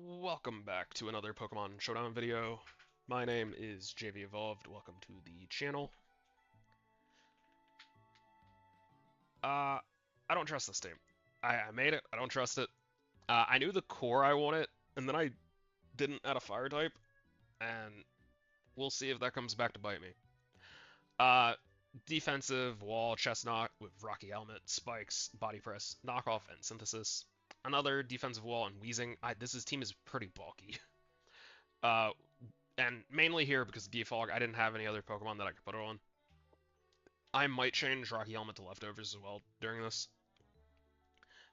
Welcome back to another Pokemon Showdown video. My name is JV Evolved. Welcome to the channel. I don't trust this team. I made it. I don't trust it. I knew the core I wanted, and then I didn't add a fire type, and we'll see if that comes back to bite me. Uh, Defensive wall, chest knock with Rocky Helmet, spikes, body press, knockoff, and synthesis. Another defensive wall and wheezing. This team is pretty bulky. Uh, and mainly here because Defog, I didn't have any other Pokemon that I could put it on. I might change Rocky Helmet to leftovers as well during this.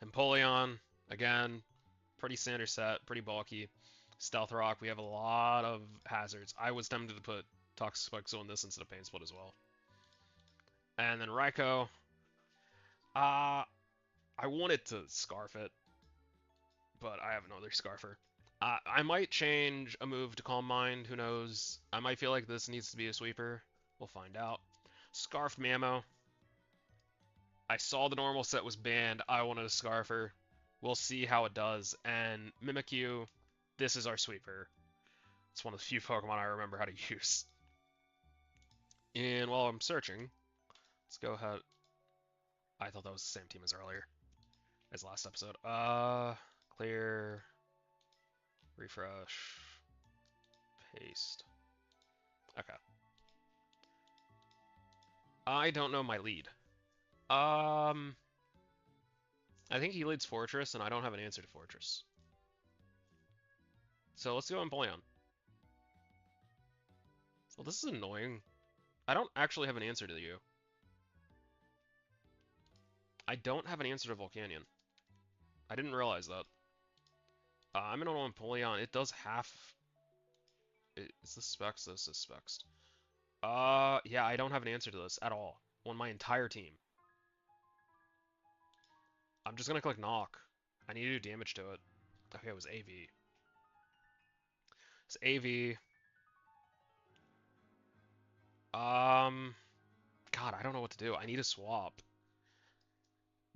Empoleon, again, pretty standard set, pretty bulky. Stealth Rock, we have a lot of hazards. I was tempted to put Toxic Spikes on this instead of Pain Split as well. And then Raikou, I wanted to Scarf it, but I have another Scarfer. I might change a move to Calm Mind, who knows? I might feel like this needs to be a sweeper. We'll find out. Scarfed Mamo. I saw the normal set was banned. I wanted a Scarfer. We'll see how it does. And Mimikyu, this is our sweeper. It's one of the few Pokemon I remember how to use. And while I'm searching, let's go ahead. I thought that was the same team as earlier, as last episode. Clear, refresh, paste. Okay. I don't know my lead. I think he leads Fortress, and I don't have an answer to Fortress. So let's go Empoleon. Well, this is annoying. I don't actually have an answer to you. I don't have an answer to Volcanion. I didn't realize that. I'm gonna know Empoleon. It does half. Is this Specs? This is Specs. Yeah, I don't have an answer to this at all on my entire team. I'm just gonna click Knock. I need to do damage to it. Okay, it was AV. It's AV. God, I don't know what to do. I need a swap.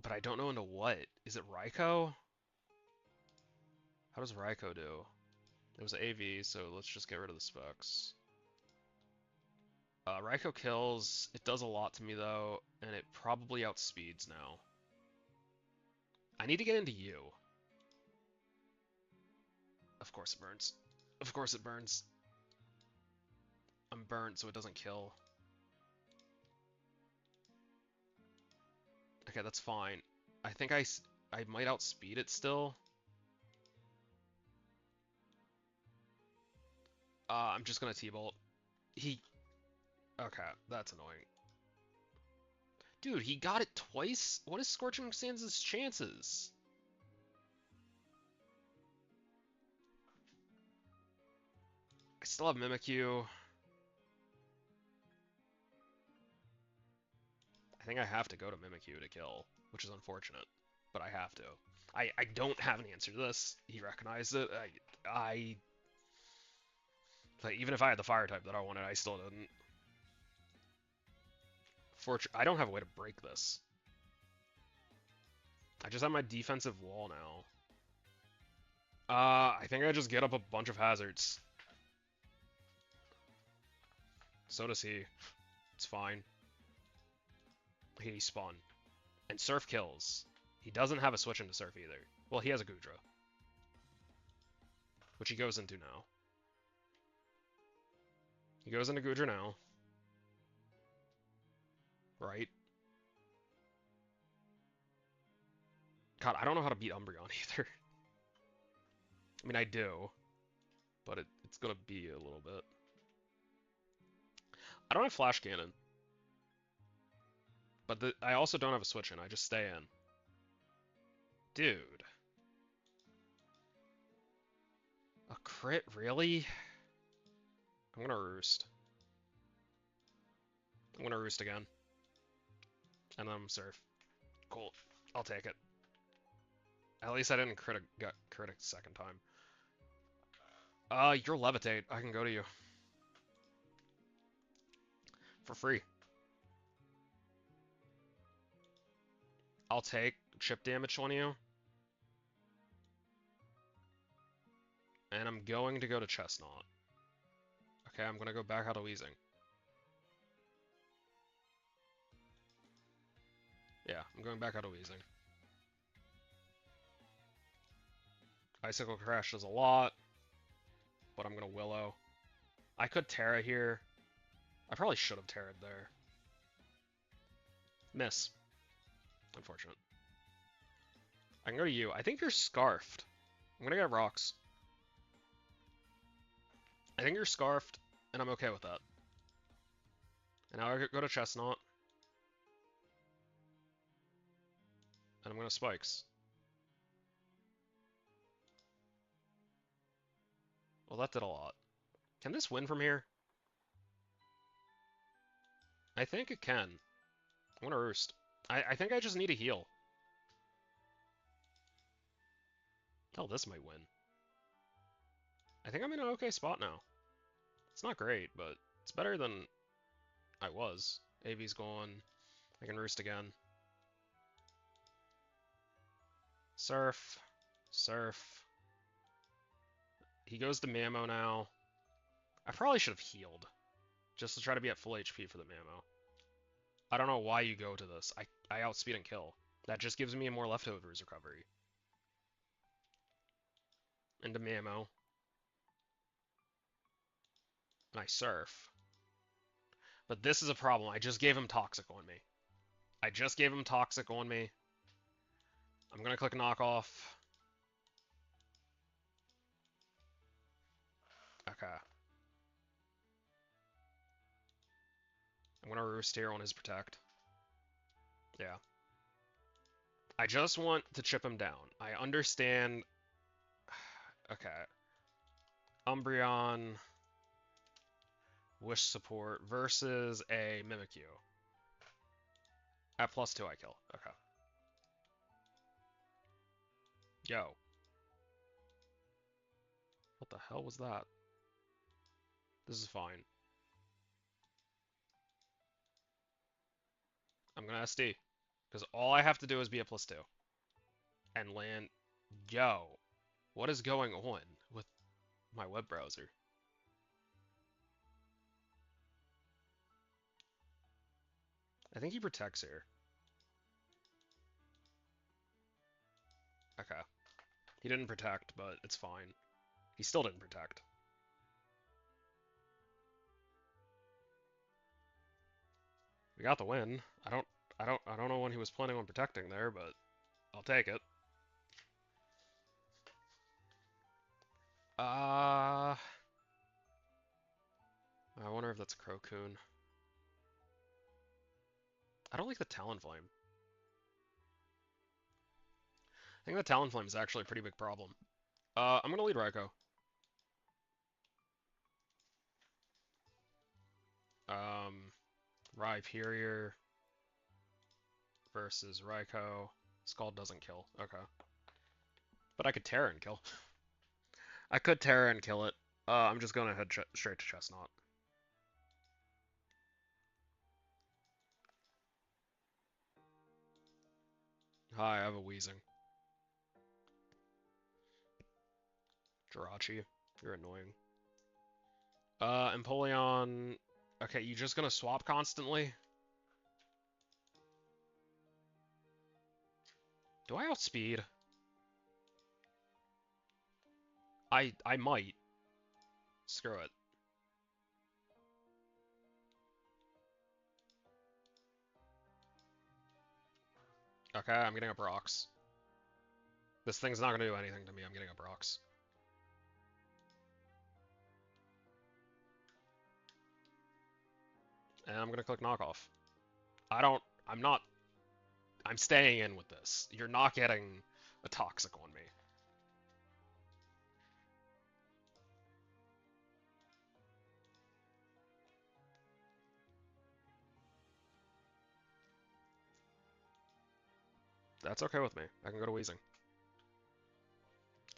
But I don't know into what. Is it Raikou? How does Raikou do? It was AV, so let's just get rid of the specs. Raikou kills. It does a lot to me, though, and it probably outspeeds now. I need to get into you. Of course it burns. Of course it burns. I'm burnt, so it doesn't kill. Okay, that's fine. I think I might outspeed it still. I'm just gonna T-Bolt. Okay, that's annoying. Dude, he got it twice? What is Scorching Sands' chances? I still have Mimikyu. I think I have to go to Mimikyu to kill, which is unfortunate, but I have to. I don't have an answer to this. He recognized it. Like, even if I had the fire type that I wanted, I still didn't. I don't have a way to break this. I just have my defensive wall now. I think I just get up a bunch of hazards. So does he. It's fine. He spun. And Surf kills. He doesn't have a switch into Surf either. Well, he has a Goodra. Which he goes into now. He goes into Goodra now. Right? God, I don't know how to beat Umbreon either. I mean, I do. But it's gonna be a little bit. I don't have Flash Cannon. But I also don't have a switch in. I just stay in. Dude. A crit? Really? I'm gonna Roost. I'm gonna Roost again. And then I'm Surf. Cool. I'll take it. At least I didn't crit a second time. You're Levitate. I can go to you. For free. I'll take chip damage on you. And I'm going to go to Chestnut. Okay, I'm gonna go back out of Weezing. Yeah, I'm going back out of Weezing. Icicle Crash does a lot, but I'm gonna Willow. I could Terra here. I probably should have Terra'd there. Miss. Unfortunate. I can go to you. I think you're Scarfed. I'm gonna get Rocks. I think you're Scarfed, and I'm okay with that. And now I go to Chestnut. And I'm gonna Spikes. Well, that did a lot. Can this win from here? I think it can. I'm gonna Roost. I think I just need a heal. Hell, this might win. I think I'm in an okay spot now. It's not great, but it's better than I was. AV's gone. I can Roost again. Surf. Surf. He goes to Mammo now. I probably should have healed. Just to try to be at full HP for the Mammo. I don't know why you go to this. I outspeed and kill. That just gives me more leftovers recovery. Into Mammo. And I surf. But this is a problem. I just gave him Toxic on me. I just gave him Toxic on me. I'm gonna click Knockoff. Okay. I'm gonna Roost here on his Protect. Yeah. I just want to chip him down. I understand. Okay. Umbreon. Wish support versus a Mimikyu. At +2 I kill. Okay. Yo. What the hell was that? This is fine. I'm gonna SD. Because all I have to do is be at +2. And land. Yo. What is going on with my web browser? I think he protects here. Okay. He didn't protect, but it's fine. He still didn't protect. We got the win. I don't know when he was planning on protecting there, but I'll take it. I wonder if that's Crocoon. I don't like the Talonflame. I think the Talonflame is actually a pretty big problem. I'm gonna lead Raikou. Rhyperior versus Raikou. Scald doesn't kill. Okay. But I could Terra and kill. I could Terra and kill it. I'm just gonna head straight to Chestnut. Hi, I have a Weezing. Jirachi, you're annoying. Empoleon. Okay, you just gonna swap constantly? Do I outspeed? I might. Screw it. Okay, I'm getting up rocks. This thing's not gonna do anything to me. I'm getting up rocks. And I'm gonna click knockoff. I'm staying in with this. You're not getting a toxic on me. That's okay with me. I can go to Weezing.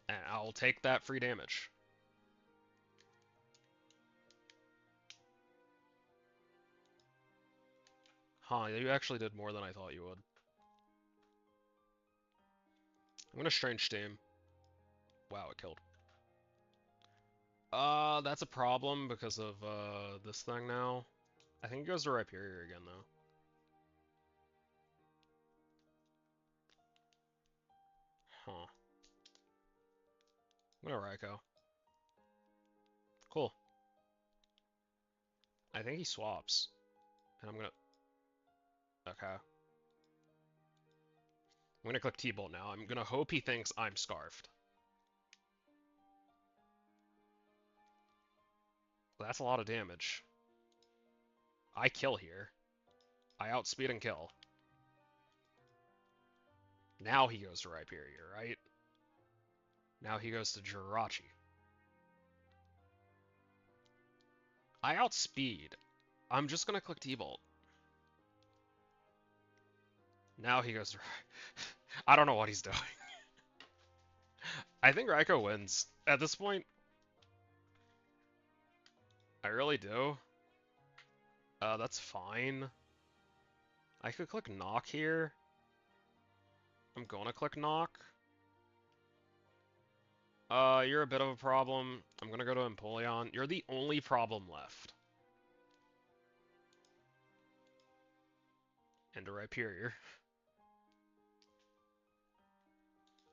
And I'll take that free damage. Huh, you actually did more than I thought you would. I'm gonna Strange Steam. Wow, it killed. That's a problem because of this thing now. I think it goes to Rhyperior again though. Huh. I'm gonna Raikou. Cool. I think he swaps. And I'm gonna... Okay. I'm gonna click T-Bolt now. I'm gonna hope he thinks I'm Scarfed. That's a lot of damage. I kill here. I outspeed and kill. Now he goes to Rhyperior, right? Now he goes to Jirachi. I outspeed. I'm just gonna click T-Bolt. Now he goes to... I don't know what he's doing. I think Raikou wins. At this point, I really do. That's fine. I could click Knock here. I'm gonna click Knock. You're a bit of a problem. I'm gonna go to Empoleon. You're the only problem left. And to Rhyperior.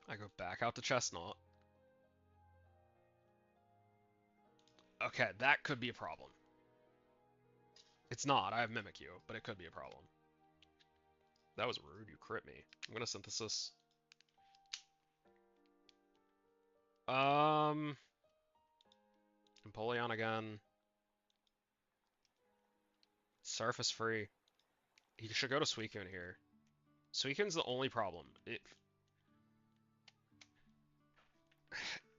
I go back out to Chestnut. Okay, that could be a problem. It's not. I have Mimikyu, but it could be a problem. That was rude. You crit me. I'm gonna Synthesis. Empoleon again. Surface free. He should go to Suicune here. Suicune's the only problem.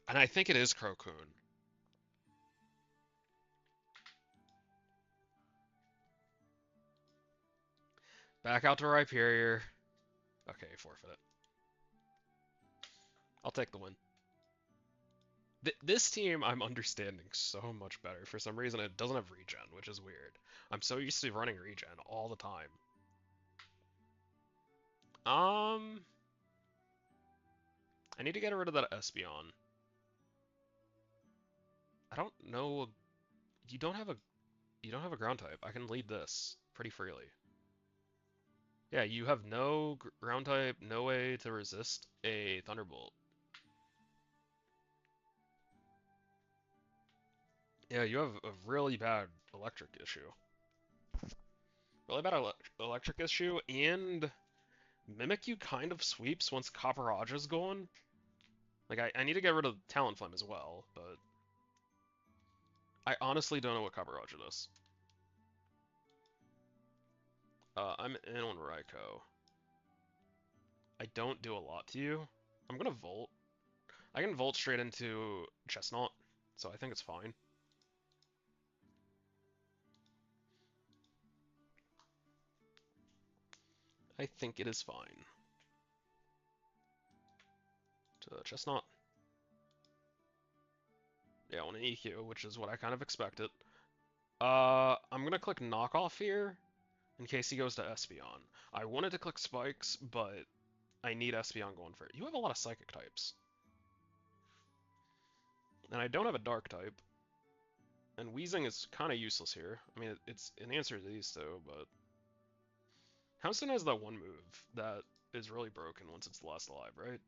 And I think it is Crocune. Back out to Rhyperior. Okay, forfeit it. I'll take the win. This team I'm understanding so much better. For some reason, it doesn't have regen, which is weird. I'm so used to running regen all the time. I need to get rid of that Espeon. I don't know. You don't have a ground type. I can lead this pretty freely. Yeah, you have no ground type, no way to resist a Thunderbolt. Yeah, you have a really bad electric issue. Really bad electric issue, and Mimikyu kind of sweeps once Copperaj's going. Like, I need to get rid of Talonflame as well, but I honestly don't know what Copperajah does. I'm in on Raikou. I don't do a lot to you. I'm gonna Volt. I can Volt straight into Chestnut, so I think it's fine. I think it is fine. To Chestnut. Yeah, I want an EQ, which is what I kind of expected. I'm gonna click Knockoff here, in case he goes to Espeon. I wanted to click Spikes, but I need Espeon going for it. You have a lot of Psychic types. And I don't have a Dark type. And Weezing is kind of useless here. I mean, it's an answer to these two, but... Houndston has that one move that is really broken once it's last alive, right?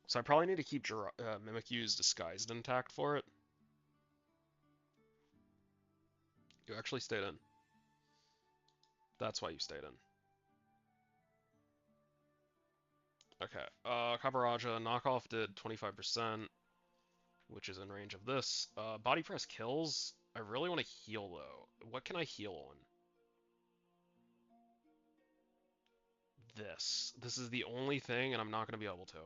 So I probably need to keep Mimikyu's Disguised intact for it. You actually stayed in. That's why you stayed in. Okay, Copperajah, knockoff did 25%, which is in range of this. Body press kills. I really want to heal, though. What can I heal on? This. This is the only thing, and I'm not going to be able to.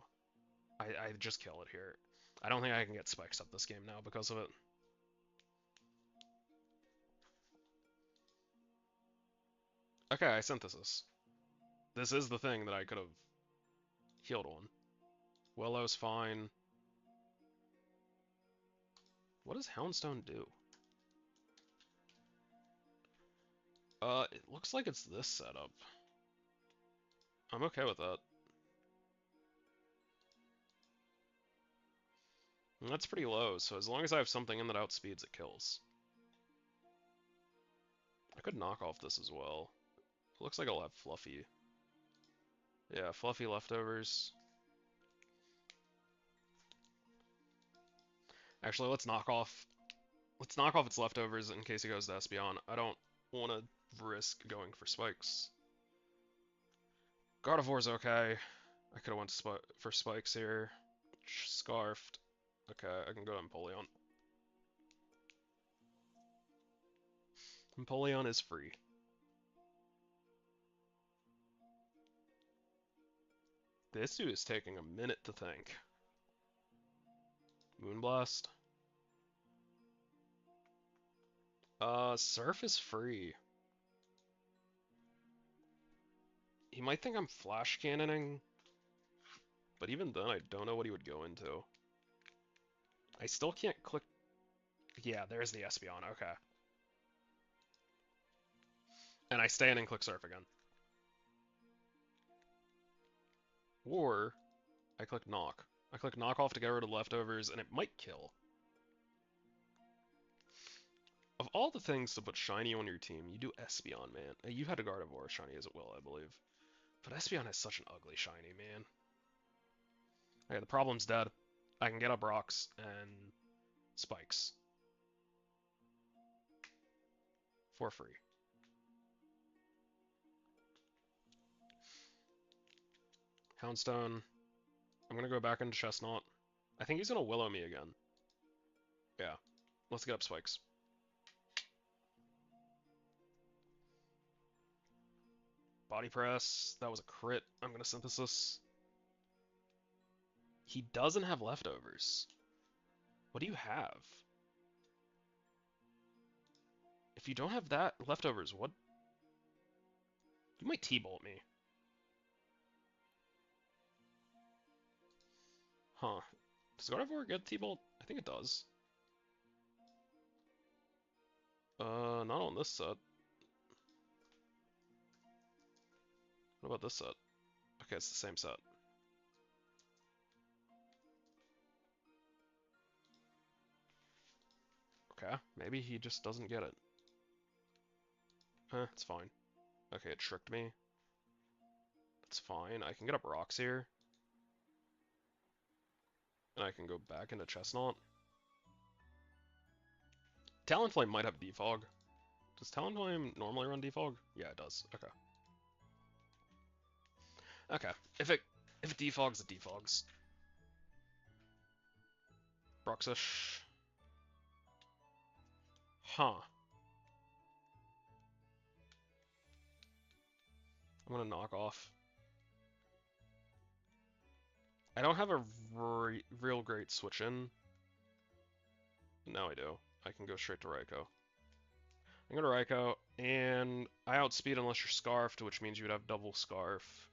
I just kill it here. I don't think I can get spikes up this game now because of it. Okay, I Synthesis. This is the thing that I could have healed on. Willow's fine. What does Houndstone do? It looks like it's this setup. I'm okay with that. And that's pretty low, so as long as I have something in that outspeeds, it kills. I could knock off this as well. It looks like I'll have Fluffy. Yeah, Fluffy leftovers. Actually, let's knock off its leftovers in case he goes to Espeon. I don't want to risk going for spikes. Gardevoir's okay. I could have went for spikes here. Scarfed. Okay, I can go to Empoleon. Empoleon is free. This dude is taking a minute to think. Moonblast. Surf is free. He might think I'm flash cannoning, but even then I don't know what he would go into. I still can't click. Yeah, there's the Espeon, okay. And I stay in and click surf again. Or I click knock. I click knock off to get rid of leftovers, and it might kill. Of all the things to put shiny on your team, you do Espeon, man. You had a Gardevoir shiny as well, I believe. But Espeon has such an ugly shiny, man. Okay, the problem's dead. I can get up rocks and spikes. For free. Houndstone. I'm gonna go back into Chestnut. I think he's gonna Willow me again. Yeah. Let's get up spikes. Body press. That was a crit. I'm gonna synthesis. He doesn't have leftovers. What do you have? If you don't have that leftovers, what? You might T-bolt me. Huh. Does Gardevoir get T-bolt? I think it does. Not on this set. What about this set? Okay, it's the same set. Okay, maybe he just doesn't get it. It's fine. Okay, it tricked me. That's fine. I can get up rocks here. And I can go back into Chestnut. Talonflame might have Defog. Does Talonflame normally run Defog? Yeah, it does. Okay. Okay. If it defogs, it defogs. Bruxish. Huh. I'm gonna knock off. I don't have a real great switch in. Now I do. I can go straight to Raikou. I go to Raikou, and I outspeed unless you're Scarfed, which means you would have double Scarf.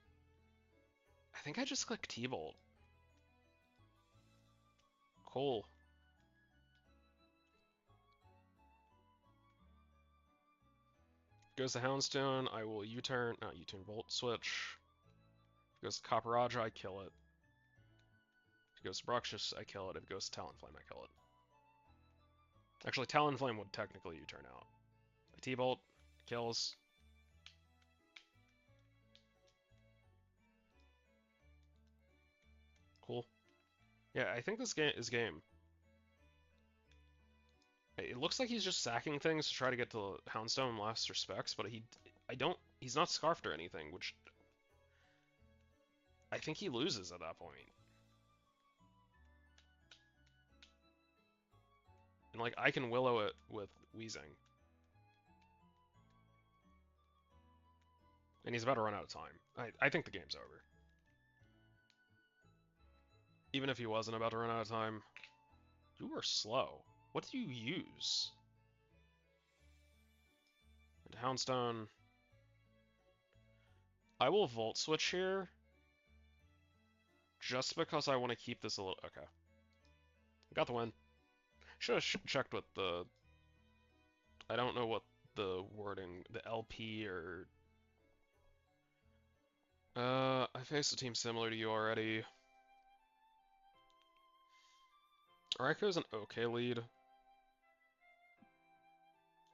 I think I just click T-Bolt. Cool. Goes to Houndstone, I will U-turn, not U-turn, Volt Switch. Goes to Copperajah, I kill it. If it goes to Bruxish, I kill it. If it goes to Talonflame, I kill it. Actually, Talonflame would technically U-turn out. A T-Bolt kills. Cool. Yeah, I think this game is game. It looks like he's just sacking things to try to get to Houndstone in last respects, but he's not Scarfed or anything, which I think he loses at that point. And like, I can Willow it with Weezing. And he's about to run out of time. I think the game's over. Even if he wasn't about to run out of time. You are slow. What do you use? And Houndstone. I will Volt Switch here. Just because I want to keep this a little... Okay. Got the win. Should have checked with the... I don't know what the wording... The LP or... I faced a team similar to you already. Raiko's an okay lead.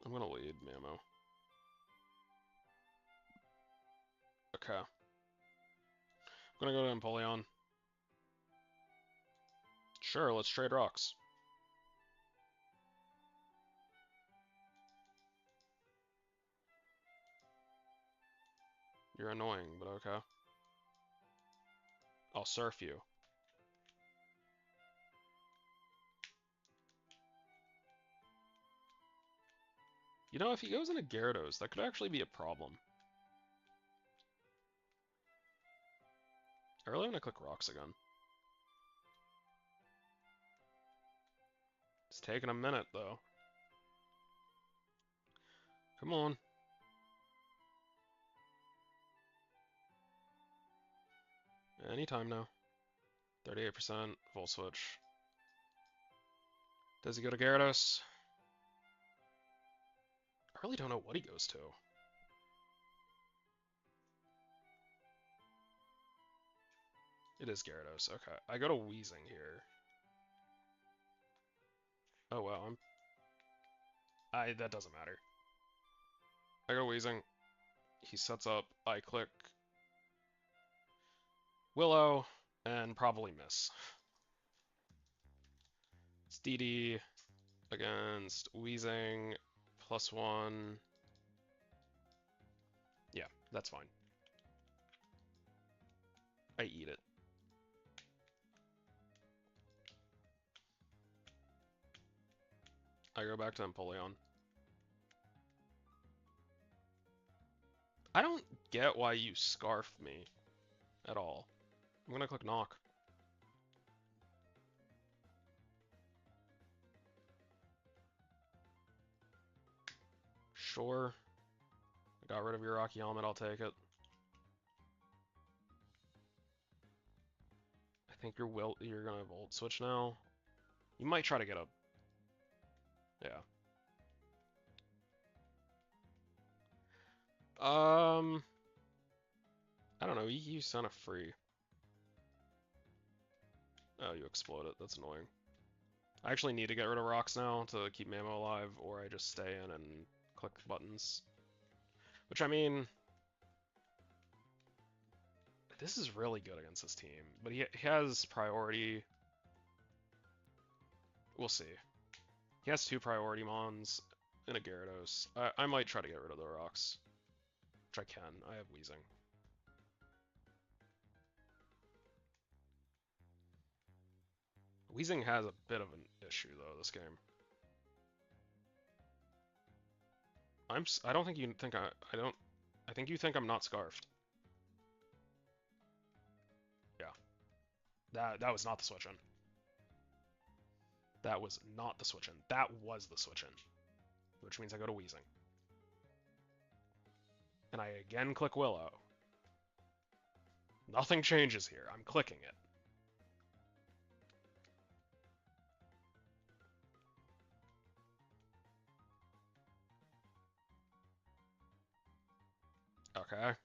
I'm gonna lead Mamo. Okay. I'm gonna go to Empoleon. Sure, let's trade rocks. You're annoying, but okay. I'll surf you. You know, if he goes into Gyarados, that could actually be a problem. I really want to click rocks again. It's taking a minute, though. Come on. Anytime now. 38%, full switch. Does he go to Gyarados? I really don't know what he goes to. It is Gyarados, okay. I go to Weezing here. Oh wow, that doesn't matter. I go Weezing. He sets up, I click Willow, and probably miss. It's DD against Weezing, +1. Yeah, that's fine. I eat it. I go back to Empoleon. I don't get why you scarf me at all. I'm gonna click knock. Sure. I got rid of your Rocky Helmet, I'll take it. I think you're gonna Volt Switch now. You might try to get a... Yeah. I don't know, you sound a free. Oh, you explode it, that's annoying. I actually need to get rid of rocks now to keep Mamo alive, or I just stay in and click buttons. Which, I mean... This is really good against this team, but he has priority. We'll see. He has 2 priority Mons and a Gyarados. I might try to get rid of the rocks. Which I can. I have Weezing. Weezing has a bit of an issue, though, this game. I don't think you think I think you think I'm not scarfed. Yeah. That was not the switch in. That was not the switch in. That was the switch in. Which means I go to Weezing. And I again click Willow. Nothing changes here. I'm clicking it. Okay.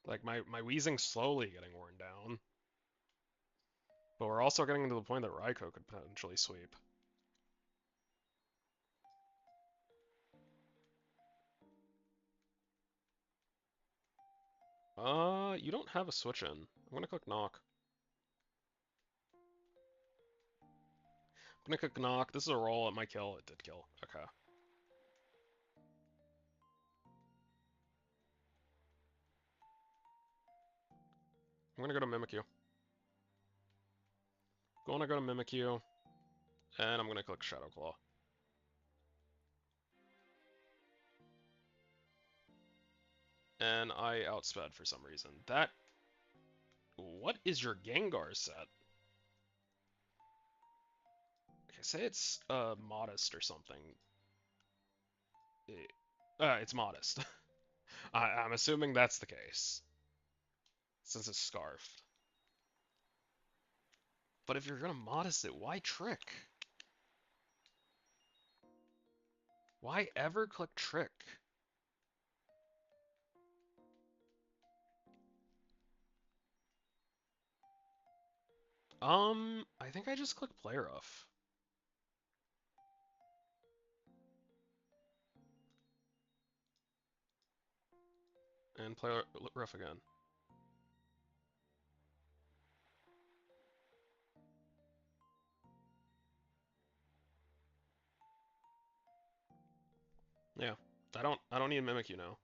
Like, my Weezing's slowly getting worn down. But we're also getting to the point that Raikou could potentially sweep. You don't have a switch in. I'm gonna click knock. I'm gonna click knock. This is a roll. It might kill. It did kill. Okay. I'm gonna go to Mimikyu. Gonna go to Mimikyu. And I'm gonna click Shadow Claw. And I outsped for some reason. What is your Gengar set? Okay, say it's modest or something. It's modest. I'm assuming that's the case. Since it's scarfed. But if you're gonna modest it, why trick? Why ever click trick? I think I just click play rough and play rough again. Yeah. I don't need Mimikyu now.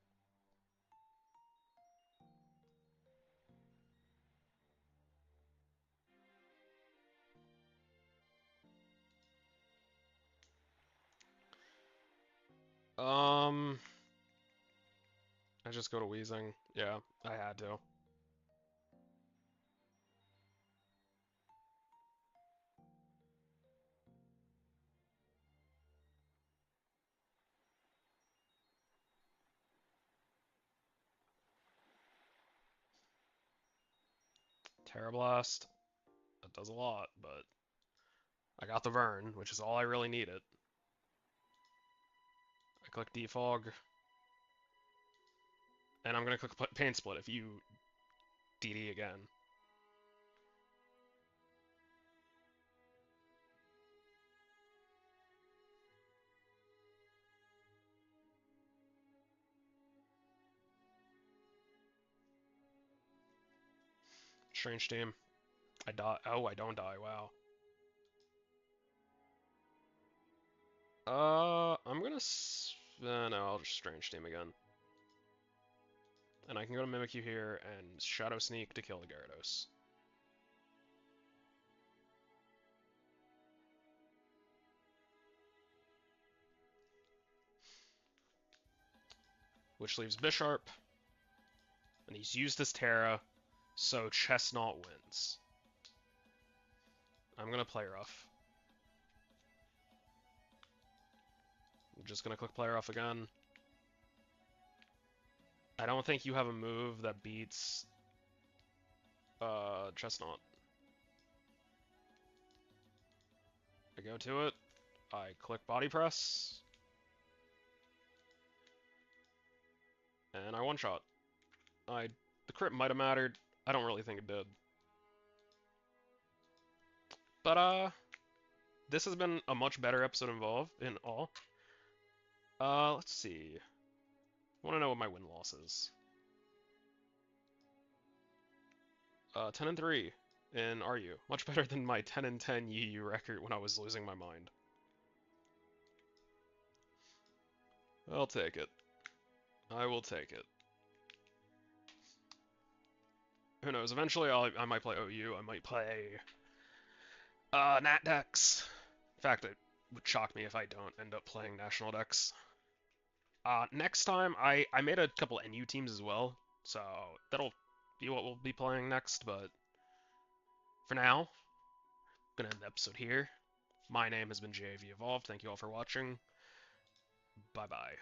Um, I just go to Wheezing. Yeah, I had to. Terra Blast. That does a lot, but I got the Vern, which is all I really needed. I click Defog, and I'm gonna click Pain Split if you DD again. Strange team. I die. Oh, I don't die. Wow. I'm gonna. No, I'll just Strange team again. And I can go to Mimikyu here and Shadow Sneak to kill the Gyarados. Which leaves Bisharp, and he's used his Terra, so Chestnut wins. I'm gonna play rough. I'm just gonna click play rough again. I don't think you have a move that beats Chestnut. I go to it. I click body press, and I one shot. The crit might have mattered. I don't really think it did. But this has been a much better episode involved in all. Let's see. I want to know what my win loss is. 10 and 3 in RU. Much better than my 10 and 10 UU record when I was losing my mind. I'll take it. I will take it. Who knows? Eventually, I might play OU. I might play Nat Dex. In fact, it would shock me if I don't end up playing National Dex. Next time, I made a couple NU teams as well, so that'll be what we'll be playing next. But for now, I'm gonna end the episode here. My name has been JAV Evolved. Thank you all for watching. Bye bye.